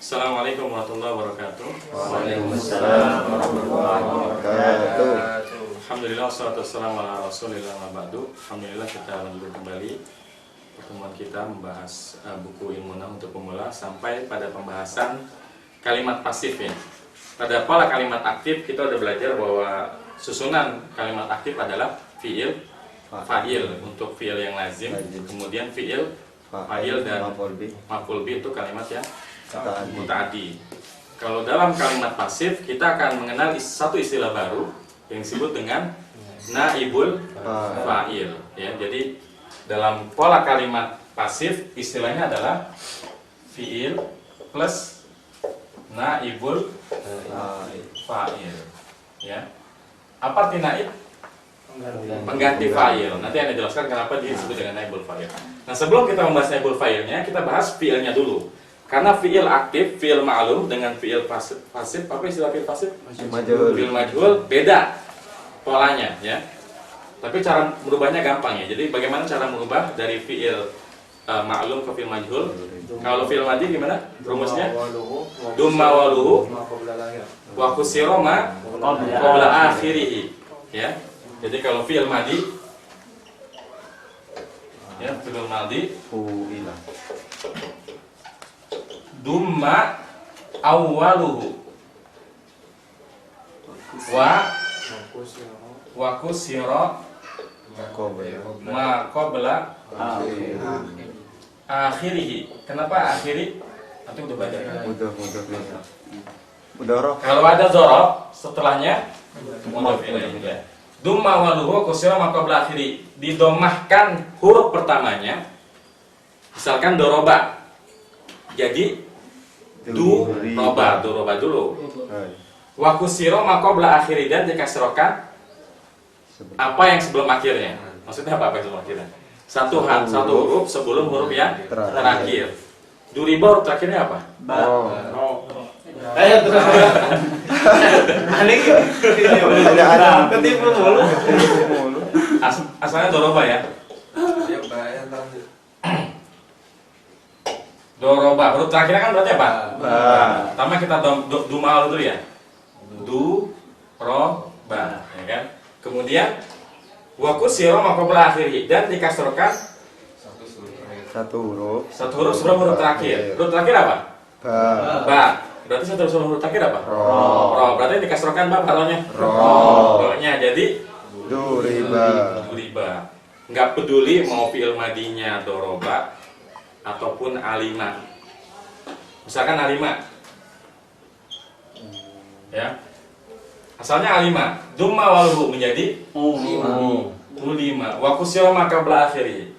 Assalamualaikum warahmatullahi wabarakatuh. Waalaikumsalam warahmatullahi wabarakatuh. Alhamdulillah, wassalatu wassalamu ala rasulillah wa ba'du. Alhamdulillah, kita lanjut kembali pertemuan kita membahas buku Ilmu Nahwu untuk pemula sampai pada pembahasan kalimat pasif ya. Pada pola kalimat aktif kita udah belajar bahwa susunan kalimat aktif adalah fiil, fa'il untuk fiil yang lazim, kemudian fiil, fa'il dan maf'ul bih itu kalimat yang muta'addi. Kalau dalam kalimat pasif kita akan mengenal satu istilah baru yang disebut dengan naibul fa'il ya. Jadi dalam pola kalimat pasif istilahnya adalah fiil plus naibul fa'il ya. Apa arti naib? Pengganti fa'il. Nanti Anda jelaskan kenapa disebut dengan naibul fa'il. Nah, sebelum kita membahas naibul fa'ilnya, kita bahas fiilnya dulu. Karena fiil aktif, fiil ma'lum dengan fiil pasif, apa istilah fiil pasif? Fiil majhul beda polanya ya. Tapi cara merubahnya gampang ya. Jadi bagaimana cara merubah dari fiil ma'lum ke fiil majhul? Kalau fiil madhi gimana rumusnya? Dumma waluhu wa kusira ma qabla akhirih ya. Jadi kalau fiil madhi ya, fiil madhi dumma awwaluhu wa kusira ma qabla akhirih. Kenapa akhiri? Nanti udah baca kan? Udah. Kalau ada dzaraf setelahnya mudhof ilaih ya. Dumma awwaluhu wa kusira ma qabla akhirih. Didomahkan huruf pertamanya. Misalkan doroba. Jadi duroba dulu. Wa kusira ma qabla akhirih, dan dikasrokan apa yang sebelum akhirnya. Maksudnya apa yang sebelum akhirnya? Satu huruf sebelum huruf yang terakhir. Duriba huruf terakhirnya apa? Ayo terus. Ada ketipu mulu. Asalnya doroba ya. Doroba huruf terakhirnya kan berarti apa? Pertama kita dumal dulu ya. Roba ya kan. Kemudian wa kusira ma qabla akhirih, dan dikasrokan Satu huruf sebelum huruf terakhir. Huruf terakhir apa? Ba. Berarti satu sebelum huruf terakhir apa? Ro. Berarti dikasrokan ba paronya. Ro-nya jadi duriba. Enggak peduli mau fi'il madinya doroba ataupun alima. Misalkan alima ya, asalnya alima, dumma waluhu menjadi ulima, wa kusira ma qabla akhirih.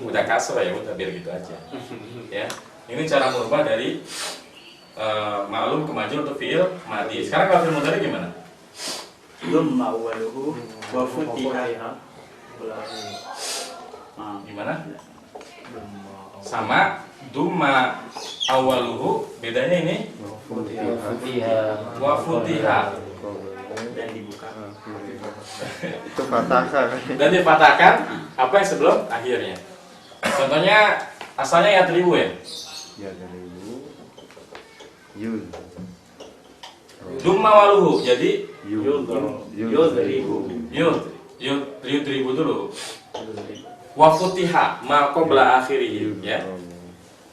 Udah kasroh ya, udah biar gitu aja ya. Ini cara merubah dari ma'lum ke majhul untuk fi'il madhi. Sekarang kalau fi'il mudhari gimana? Dumma awwaluhu wa futiha. Gimana? Sama dumma awaluhu, bedanya ini wa futiha Dan dibuka. Itu fathah. dan dipatahkan apa yang sebelum akhirnya. Contohnya asalnya ya teribu ya. Ya dari yul. Dumma waluhu jadi yudribu dulu. Wa futiha ma qabla akhirih ya.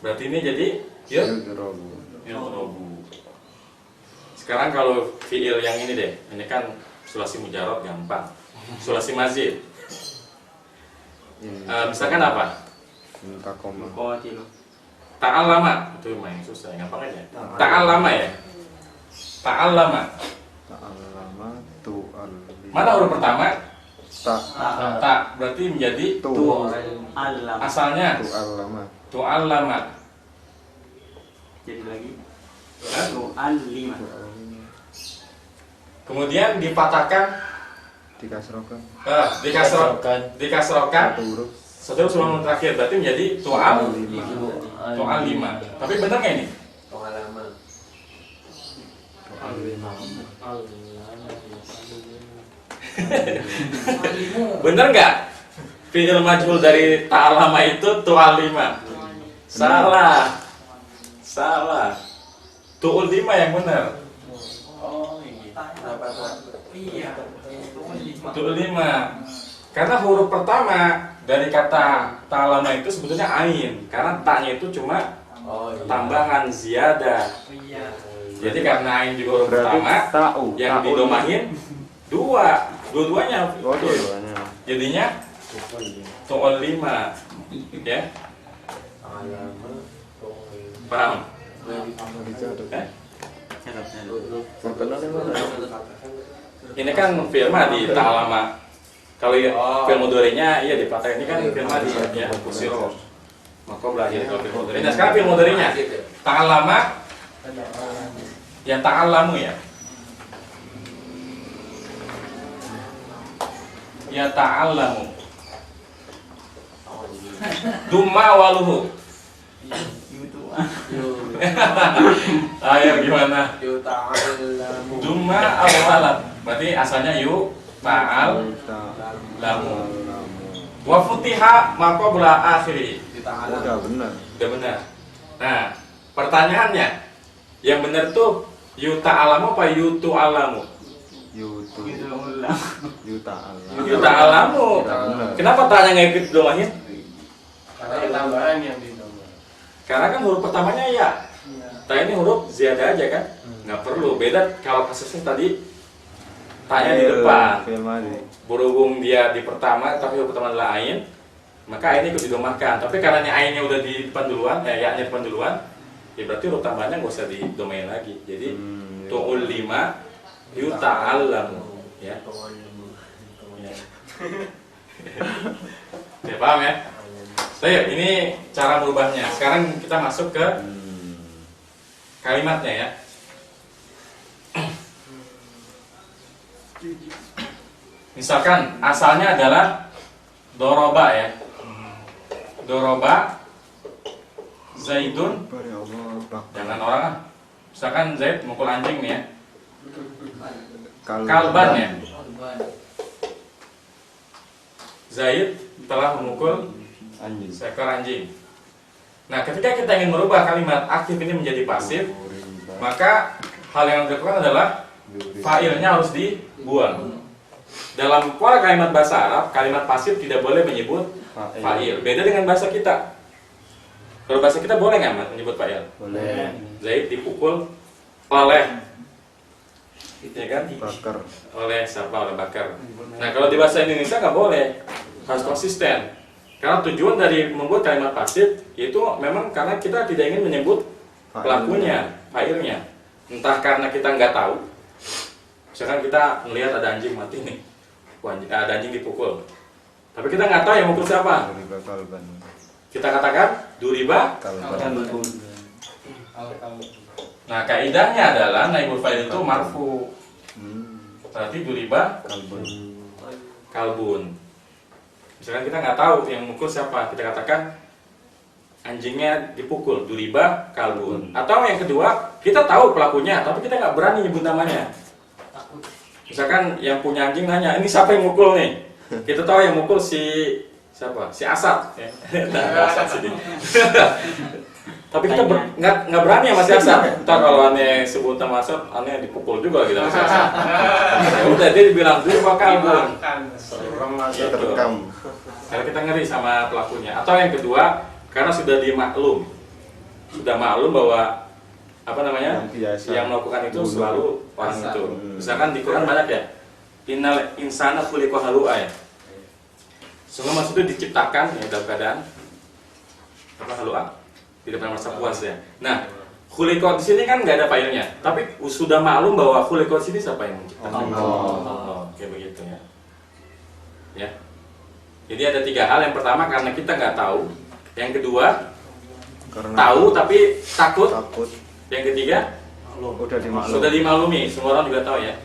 Berarti ini jadi yudrobu. Sekarang kalau fiil yang ini deh, ini kan sulasi mujarrad gampang. Sulasi mazid. Misalkan apa? Ta'allama, itu main susah, gampang aja. Ta'allama ya. Ta'allama. Mana huruf pertama? Ta. Berarti menjadi asalnya tu'allama. Jadi lagi Hah? tu'allima. Kemudian dipatahkan, dikasrokan satu huruf sebelum terakhir, berarti menjadi tu'allima. Tapi benar nggak ini? Bener nggak? Fi'il majhul dari ta'allama itu tu'allima. Salah. Salah. Tu'ul lima yang benar. Oh ini. Iya. Tu'ul lima. Karena huruf pertama dari kata ta'lama itu sebetulnya ain. Karena ta'nya itu cuma tambahan ziyadah. Iya. Jadi karena ain juga huruf Berarti pertama ta'u. yang ta'u. didomahin dua-duanya. Oh, dua-duanya. Jadinya tu'ul lima. Ya. Paham? Eh? Ini kan firma di ta'lama. Kalau fi'il mudhari'nya iya di patah ini kan firma di ya usiro. Maka belajar kalau fi'il mudhari'. Nah, sekarang fi'il mudhari'nya ta'lama ya ta'allamu ya. Ya ta'allamu. Dumma waluhu. Ayo gimana? Dumma awalat. Berarti asalnya yu ta'al lamu. Wa futiha maka bula akhiri. Udah benar. Udah benar. Nah, pertanyaannya yang benar tuh yu ta'alamu apa yu tu'alamu? Yutu. Yuta Allah. Yu ta'alamu. Udah benar. Kenapa tanya nggak ikut doangnya? Karena tambahan yang di nomor. Karena kan huruf pertamanya ya. Nah ini huruf ziyadah aja kan? Nggak perlu. Beda kalau kasusnya tadi tanya di depan. Firma di. Berhubung dia di pertama tapi huruf pertama adalah ain, maka ain ikut didomahkan. Tapi karena ainnya udah di depan duluan, ya-nya depan duluan, ya berarti huruf tambahnya nggak usah didomain lagi. Jadi tu'ul lima yuta'allamu ya. Ya. Ya paham ya? Baik, ini cara merubahnya. Sekarang kita masuk ke kalimatnya ya. Misalkan asalnya adalah doroba ya. Doroba Zaidun. Jangan orang ah. Misalkan Zaid mukul anjing nih ya. Kalban ya. Zaid telah memukul Anjing. seekor anjing. Nah, ketika kita ingin merubah kalimat aktif ini menjadi pasif, maka hal yang dilakukan adalah fa'ilnya harus dibuang. Dalam pola kalimat bahasa Arab, kalimat pasif tidak boleh menyebut fa'il. Beda dengan bahasa kita. Kalau bahasa kita boleh nggak menyebut fa'il? Boleh. Zaid dipukul oleh, ya kan? Bakar. Oleh siapa? Oleh Bakar. Nah, kalau di bahasa Indonesia nggak boleh, harus konsisten. Karena tujuan dari membuat kalimat pasif itu memang karena kita tidak ingin menyebut pelakunya, fa'ilnya. Entah karena kita nggak tahu. Misalkan kita melihat ada anjing mati nih, ada anjing dipukul. Tapi kita nggak tahu yang mukul siapa. Duriba kalban. Kita katakan duriba. Kalban. Nah, kaidahnya adalah naibul fa'il itu marfu. Berarti duriba Kalbun. kalbun. Misalkan kita nggak tahu yang mukul siapa, kita katakan anjingnya dipukul, duriba kalbun. Atau yang kedua, kita tahu pelakunya, tapi kita nggak berani nyebut namanya. Misalkan yang punya anjing nanya, ini siapa yang mukul nih? Kita tahu yang mukul si siapa? Si Asad. Ya. Nah, Asad sini. Tapi kita nggak berani sama si Asad. Ntar kalau aneh sebut nama Asad, aneh dipukul juga gitu sama si Asad. Ya udah dia dibilang duriba kalbun. Masih terekam. Karena kita ngeri sama pelakunya. Atau yang kedua, karena sudah dimaklum, sudah maklum bahwa apa namanya, Yang biasa. yang melakukan itu Dulu. selalu orang itu. Misalkan di Quran banyak ya, innal insana khuliqa halu'a ya. Semua maksudnya diciptakan ya dalam keadaan apa halu'a, tidak pernah merasa puas ya. Nah, khuliqa di sini kan nggak ada fa'ilnya, tapi sudah maklum bahwa khuliqa di sini siapa yang menciptakan? Allah. Kayak begitu ya. Ya. Jadi ada tiga hal. Yang pertama karena kita nggak tahu. Yang kedua Karena tahu tapi takut. takut. Yang ketiga Udah dimaklum. sudah dimaklumi. Semua orang juga tahu ya.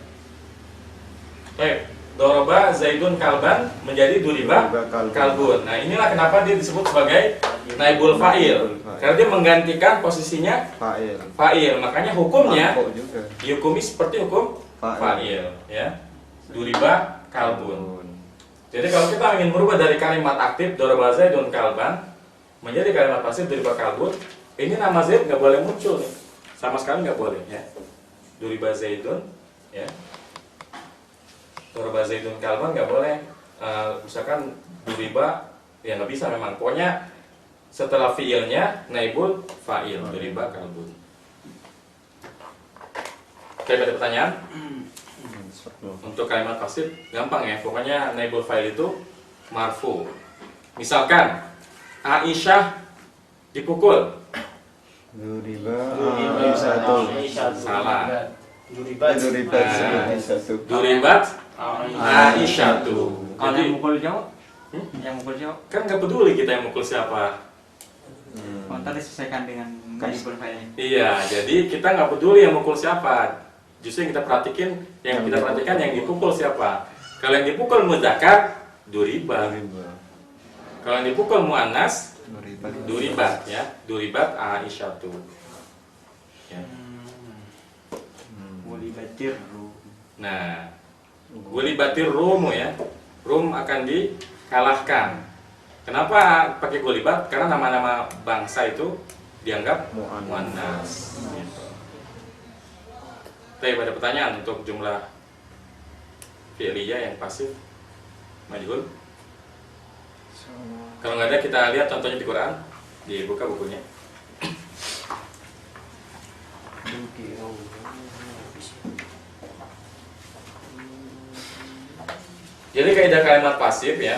Baik. Doroba Zaidun kalban menjadi duriba kalbun. Nah inilah kenapa dia disebut sebagai naibul fa'il. Karena dia menggantikan posisinya Fa'il. fa'il. Makanya hukumnya Mangkok juga. dihukumi seperti hukum fa'il. Ya. Duriba kalbun. Jadi kalau kita ingin merubah dari kalimat aktif doroba Zaidun kalban menjadi kalimat pasif duriba kalbun, ini nama Zaid nggak boleh muncul nih. Sama sekali nggak boleh ya. Duriba Zaidun ya. Duriba Zaidun kalban nggak boleh. Misalkan duriba ya nggak bisa memang. Pokoknya setelah fiilnya naibul fa'il duriba kalbun. Oke, ada pertanyaan? Untuk kalimat pasif gampang ya. Pokoknya naibul fa'il itu marfu. Misalkan Aisyah dipukul. Duriba Satu. Salah. Duribat Nah. satu. Duribat Aisyatu. Kalau Jadi yang mukul jauh, yang mukul jauh, kan nggak peduli kita yang mukul siapa. kontrak disesuaikan dengan naibul fa'il. Iya, jadi kita nggak peduli yang mukul siapa. Justru yang kita perhatikan yang dipukul siapa. Kalau yang dipukul mudzakkar, duriba. Kalau yang dipukul muannas, duribat ya. Duribat Aisyatu. Ya. Mulibatir Nah, gulibatir rumu ya. Rum akan dikalahkan. Kenapa pakai gulibat? Karena nama-nama bangsa itu dianggap muannas. Gitu. Tapi pada pertanyaan untuk jumlah fi'liyah yang pasif majhul. Kalau nggak ada kita lihat contohnya di Quran. Dibuka bukunya. Jadi kaidah kalimat pasif ya,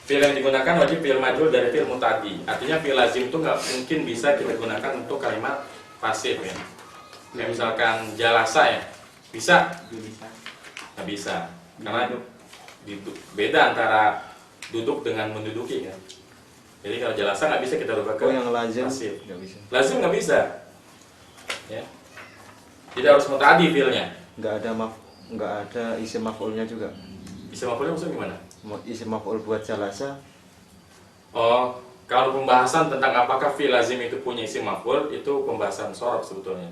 fi'il yang digunakan wajib fi'il majhul dari fi'il muta'addi. Artinya fi'il lazim itu nggak mungkin bisa kita gunakan untuk kalimat pasif ya. Kayak misalkan jalasa ya, bisa? bisa. Nggak bisa, karena beda antara duduk dengan menduduki kan. Jadi kalau jalasa nggak bisa kita rubah ke yang lazim pasif. nggak bisa. Lazim nggak bisa. Ya. Tidak harus muta'addi fi'ilnya. Nggak ada isim maf'ulnya juga. Isim maf'ulnya maksudnya gimana? Isim maf'ul buat jalasa. Oh, kalau pembahasan tentang apakah fi'il lazim itu punya isim maf'ul itu pembahasan sorab sebetulnya.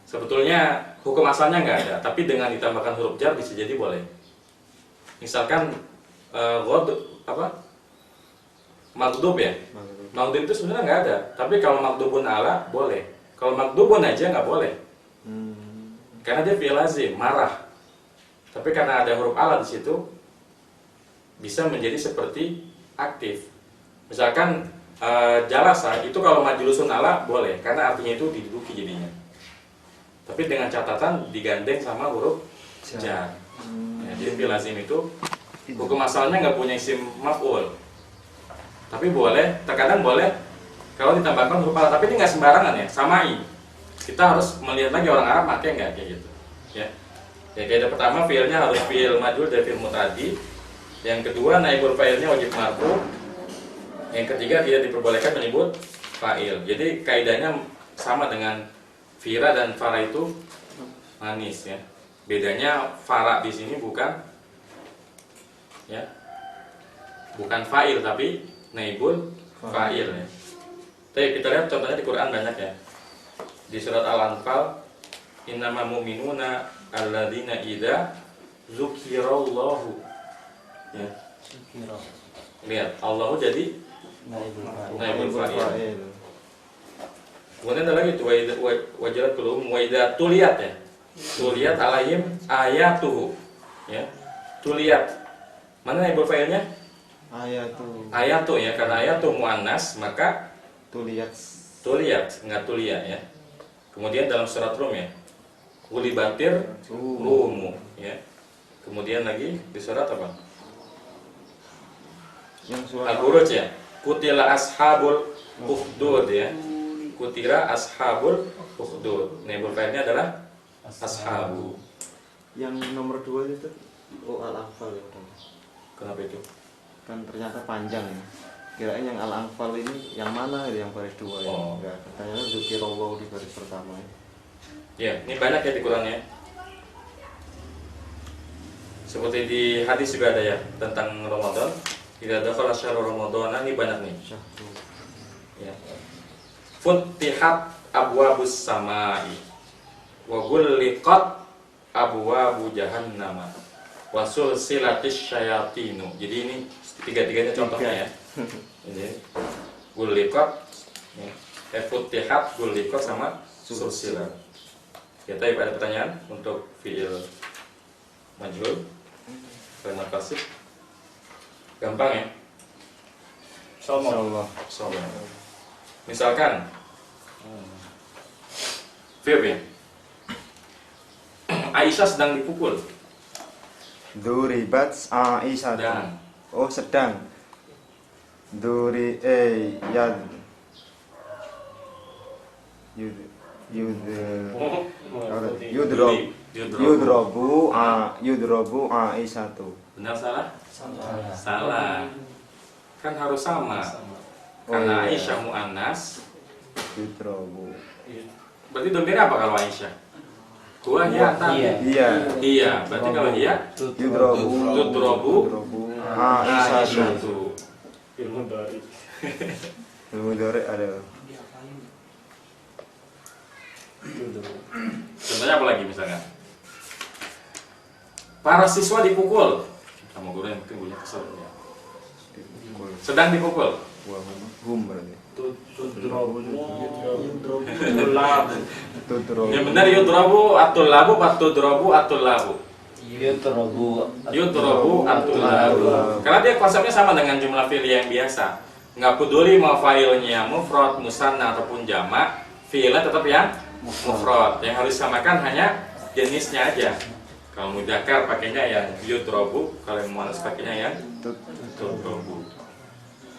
Sebetulnya hukum asalnya nggak ada, tapi dengan ditambahkan huruf jar bisa jadi boleh. Misalkan maghdub ya. Maghdub itu sebenarnya nggak ada, tapi kalau maghdubun ala boleh. Kalau maghdubun aja nggak boleh. Karena dia fi'il lazim, marah. Tapi karena ada huruf ala di situ bisa menjadi seperti aktif. Misalkan jalasa itu kalau majlusun ala boleh karena artinya itu diduduki jadinya. Tapi dengan catatan digandeng sama huruf jar. Ya, jadi fi'il lazim itu hukum asalnya nggak punya isim maf'ul. Tapi boleh, terkadang boleh kalau ditambahkan huruf ala. Tapi ini nggak sembarangan ya, samai. Kita harus melihat lagi orang Arab pakai nggak kayak gitu. Ya. Ya, kaidah pertama fi'ilnya harus fi'il majhul dari fi'il muta'addi. Yang kedua naibul fa'ilnya wajib marfu. Yang ketiga tidak diperbolehkan menyebut fa'il. Jadi kaidahnya sama dengan fira dan fara itu manis ya. Bedanya fara di sini bukan ya. Bukan fa'il tapi naibul fa'il ya. Tapi kita lihat contohnya di Quran banyak ya. Di surat Al-Anfal innamal mu'minuna alladzina idza dzukirallahu ya. Lihat, Allahu jadi naibul fa'il. Kemudian ada lagi tuh wajarat kulum wa idza tuliyat ya. Tuliyat alaihim ayatuhu ya. Tuliyat. Mana naibul fa'ilnya? Ayatu ya, karena ayatu muannas maka tuliyat, enggak tuliyat ya. Kemudian dalam surat Rum ya. Gulibatir rumu ya. Kemudian lagi di surat apa? Yang surat Al-Buruj ya. Kutila ashabul ukhdud ya. Kutira ashabul ukhdud. Naibul fa'ilnya adalah ashabu. Yang nomor 2 itu Al-Anfal ya. Kenapa itu? Kan ternyata panjang ya. Kirain yang Al-Anfal ini yang mana yang baris 2 ya? Oh. Enggak, katanya dzukirallahu di baris pertama ya. Ya, ini banyak ya di Qurannya. Seperti di hadis juga ada ya tentang Ramadan. Tidak ada kalau syahrul Ramadan ini banyak nih. Ya. Futihat abwabus samai wa ghulliqat abwabu jahannam wa sulsilatis syayatinu. Jadi ini tiga-tiganya contohnya ya. Ini ghulliqat ya. Futihat, gulikot, sama sulsilat. Kita ada pertanyaan untuk fiil majhul, terima kasih. Gampang ya? Insyaallah. Misalkan verb ya. Aisyah sedang dipukul. Duribat Aisyah. Sedang. Oh, sedang. Yad. Yudrobu Aisyah tuh. Benar salah? Salah. Kan harus sama. Oh, Karena iya. Aisyah mu'annas. Yudrobu. Berarti domir apa kalau Aisyah? Huwa hiya anta. Iya. Iya, berarti kalau hiya Tudrobu Aisyah tuh. tuh. Ilmu dari. Ilmu dore ada. Contohnya apa lagi misalnya? Para siswa dipukul. Sama guru yang mungkin punya kesel ya. Sedang dipukul. Hum berarti. Tudrobu. Tudrobu. Yang benar yudrabu atul labu atau tudrabu atul labu. Yudrabu atul labu. Karena dia konsepnya sama dengan jumlah fi'il yang biasa. Nggak peduli mau fa'ilnya mufrad, musanna ataupun jamak, fi'ilnya tetap yang mufrad. Yang harus disamakan hanya jenisnya aja. Kalau mudzakkar pakainya yang yudrabu, kalau yang muannas pakainya yang tudrabu.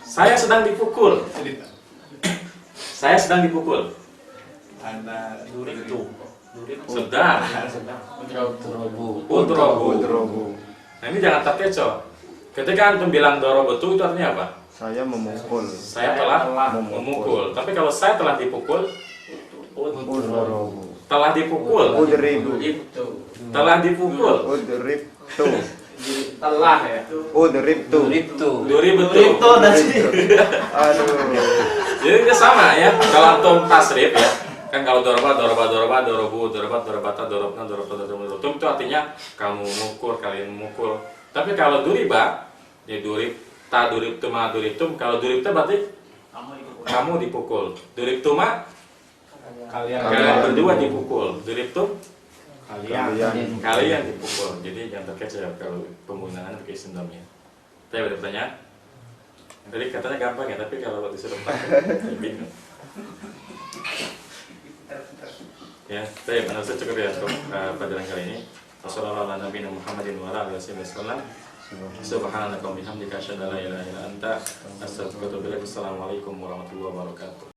Saya sedang dipukul. Saya sedang dipukul. Sedang. Udrobu. Nah ini jangan terkecoh. Ketika antum bilang dorobetu itu artinya apa? Saya memukul. Saya telah memukul. Tapi kalau saya telah dipukul, Udrobu. telah dipukul, Udribu. telah dipukul, Udribtu. Telah ya. Udribtu. duri betul. Aduh. Jadi dia sama ya. Kalau antum tasrif ya, kan kalau doroba, dorobu, dorobata, dorobna, dorobatum itu artinya kamu mukul, kalian mukul. Tapi kalau duriba, ya duribtum. Kalau duribta berarti kamu dipukul. Duribtuma kalian berdua dipukul. Duribtum kalian dipukul. Jadi jangan terkecoh ya kalau penggunaan pakai isim dhamir. Saya ada pertanyaan. Tadi katanya gampang ya, tapi kalau disuruh pakai bingung. Ya, saya penutup cukup ya untuk pelajaran kali ini. Wassalamualaikum warahmatullahi wabarakatuh. Subhanaka wa bihamdika asyhadu an la ilaha illa anta astaghfiruka wa atubu ilaik. Assalamualaikum warahmatullahi wabarakatuh.